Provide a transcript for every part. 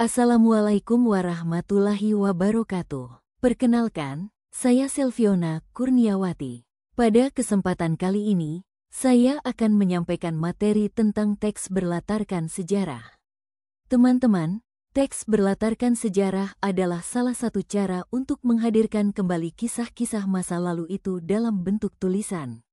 Assalamualaikum warahmatullahi wabarakatuh. Perkenalkan, saya Selviona Kurniawati. Pada kesempatan kali ini, saya akan menyampaikan materi tentang teks berlatarkan sejarah. Teman-teman, teks berlatarkan sejarah adalah salah satu cara untuk menghadirkan kembali kisah-kisah masa lalu itu dalam bentuk tulisan.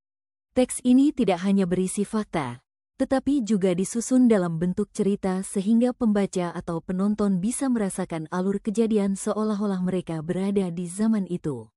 Teks ini tidak hanya berisi fakta, tetapi juga disusun dalam bentuk cerita sehingga pembaca atau penonton bisa merasakan alur kejadian seolah-olah mereka berada di zaman itu.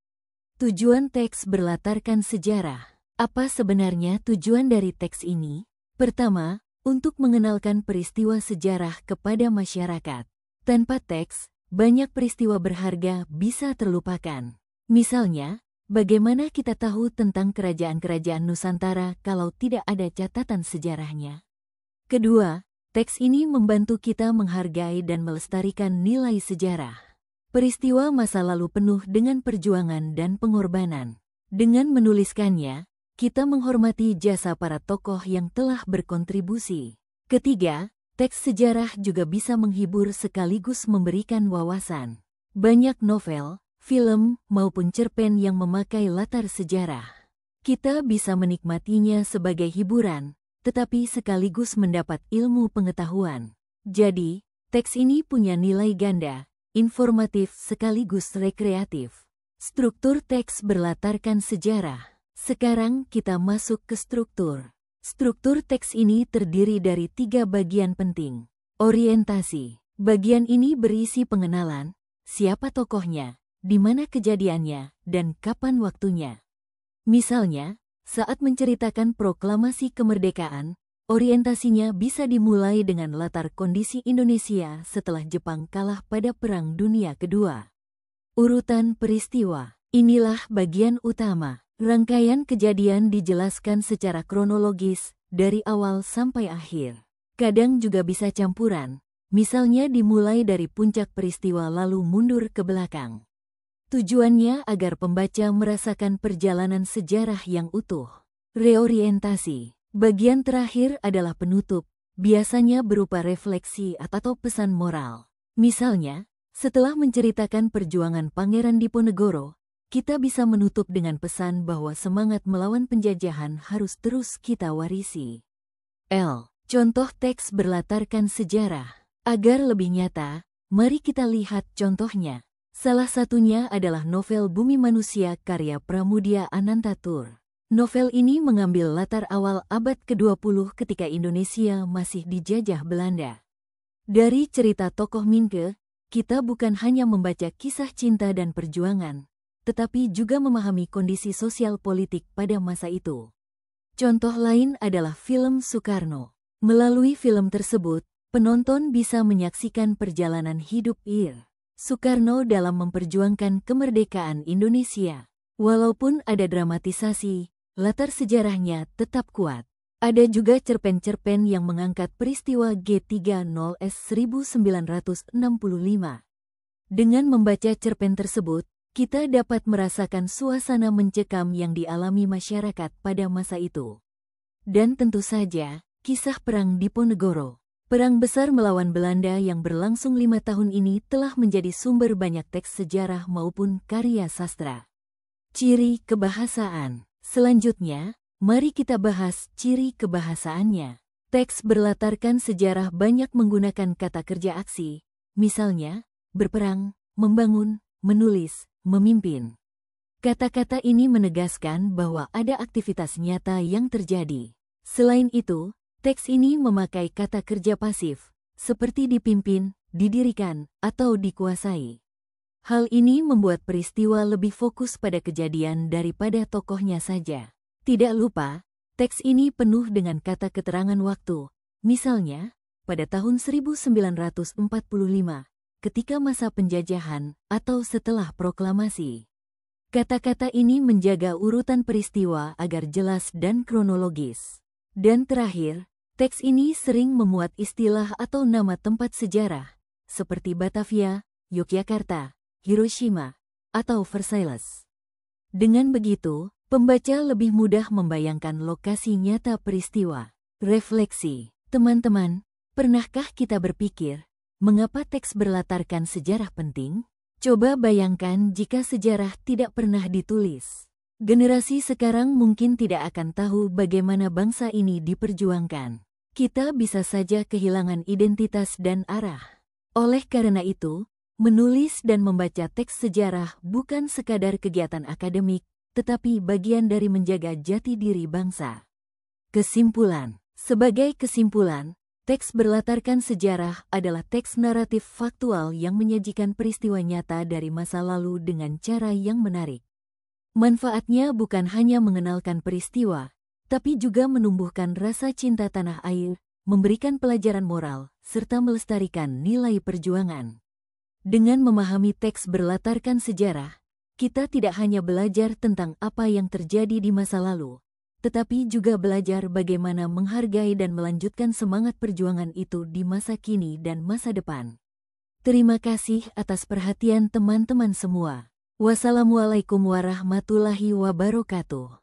Tujuan teks berlatarkan sejarah. Apa sebenarnya tujuan dari teks ini? Pertama, untuk mengenalkan peristiwa sejarah kepada masyarakat. Tanpa teks, banyak peristiwa berharga bisa terlupakan. Misalnya, bagaimana kita tahu tentang kerajaan-kerajaan Nusantara kalau tidak ada catatan sejarahnya? Kedua, teks ini membantu kita menghargai dan melestarikan nilai sejarah. Peristiwa masa lalu penuh dengan perjuangan dan pengorbanan. Dengan menuliskannya, kita menghormati jasa para tokoh yang telah berkontribusi. Ketiga, teks sejarah juga bisa menghibur sekaligus memberikan wawasan. Banyak novel, film, maupun cerpen yang memakai latar sejarah. Kita bisa menikmatinya sebagai hiburan, tetapi sekaligus mendapat ilmu pengetahuan. Jadi, teks ini punya nilai ganda, informatif sekaligus rekreatif. Struktur teks berlatarkan sejarah. Sekarang kita masuk ke struktur. Struktur teks ini terdiri dari 3 bagian penting. Orientasi. Bagian ini berisi pengenalan, siapa tokohnya, di mana kejadiannya, dan kapan waktunya. Misalnya, saat menceritakan proklamasi kemerdekaan, orientasinya bisa dimulai dengan latar kondisi Indonesia setelah Jepang kalah pada Perang Dunia Kedua. Urutan peristiwa. Inilah bagian utama. Rangkaian kejadian dijelaskan secara kronologis, dari awal sampai akhir. Kadang juga bisa campuran, misalnya dimulai dari puncak peristiwa lalu mundur ke belakang. Tujuannya agar pembaca merasakan perjalanan sejarah yang utuh. Reorientasi. Bagian terakhir adalah penutup, biasanya berupa refleksi atau pesan moral. Misalnya, setelah menceritakan perjuangan Pangeran Diponegoro, kita bisa menutup dengan pesan bahwa semangat melawan penjajahan harus terus kita warisi. Contoh teks berlatarkan sejarah. Agar lebih nyata, mari kita lihat contohnya. Salah satunya adalah novel Bumi Manusia karya Pramudia Anantatur. Novel ini mengambil latar awal abad ke-20 ketika Indonesia masih dijajah Belanda. Dari cerita tokoh Minke, kita bukan hanya membaca kisah cinta dan perjuangan, tetapi juga memahami kondisi sosial politik pada masa itu. Contoh lain adalah film Soekarno. Melalui film tersebut, penonton bisa menyaksikan perjalanan hidup Soekarno dalam memperjuangkan kemerdekaan Indonesia. Walaupun ada dramatisasi, latar sejarahnya tetap kuat. Ada juga cerpen-cerpen yang mengangkat peristiwa G30S 1965. Dengan membaca cerpen tersebut, kita dapat merasakan suasana mencekam yang dialami masyarakat pada masa itu. Dan tentu saja, kisah Perang Diponegoro. Perang besar melawan Belanda yang berlangsung 5 tahun ini telah menjadi sumber banyak teks sejarah maupun karya sastra. Ciri kebahasaan. Selanjutnya, mari kita bahas ciri kebahasaannya. Teks berlatarkan sejarah banyak menggunakan kata kerja aksi, misalnya, berperang, membangun, menulis, memimpin. Kata-kata ini menegaskan bahwa ada aktivitas nyata yang terjadi. Selain itu, teks ini memakai kata kerja pasif, seperti dipimpin, didirikan, atau dikuasai. Hal ini membuat peristiwa lebih fokus pada kejadian daripada tokohnya saja. Tidak lupa, teks ini penuh dengan kata keterangan waktu, misalnya, pada tahun 1945, ketika masa penjajahan, atau setelah proklamasi. Kata-kata ini menjaga urutan peristiwa agar jelas dan kronologis. Dan terakhir, teks ini sering memuat istilah atau nama tempat sejarah, seperti Batavia, Yogyakarta, Hiroshima, atau Versailles. Dengan begitu, pembaca lebih mudah membayangkan lokasi nyata peristiwa. Refleksi. Teman-teman, pernahkah kita berpikir, Mengapa teks berlatarkan sejarah penting? Coba bayangkan jika sejarah tidak pernah ditulis. Generasi sekarang mungkin tidak akan tahu bagaimana bangsa ini diperjuangkan. Kita bisa saja kehilangan identitas dan arah. Oleh karena itu, menulis dan membaca teks sejarah bukan sekadar kegiatan akademik, tetapi bagian dari menjaga jati diri bangsa. Kesimpulan. Sebagai kesimpulan, teks berlatarkan sejarah adalah teks naratif faktual yang menyajikan peristiwa nyata dari masa lalu dengan cara yang menarik. Manfaatnya bukan hanya mengenalkan peristiwa, tapi juga menumbuhkan rasa cinta tanah air, memberikan pelajaran moral, serta melestarikan nilai perjuangan. Dengan memahami teks berlatarkan sejarah, kita tidak hanya belajar tentang apa yang terjadi di masa lalu, tetapi juga belajar bagaimana menghargai dan melanjutkan semangat perjuangan itu di masa kini dan masa depan. Terima kasih atas perhatian teman-teman semua. Wassalamualaikum warahmatullahi wabarakatuh.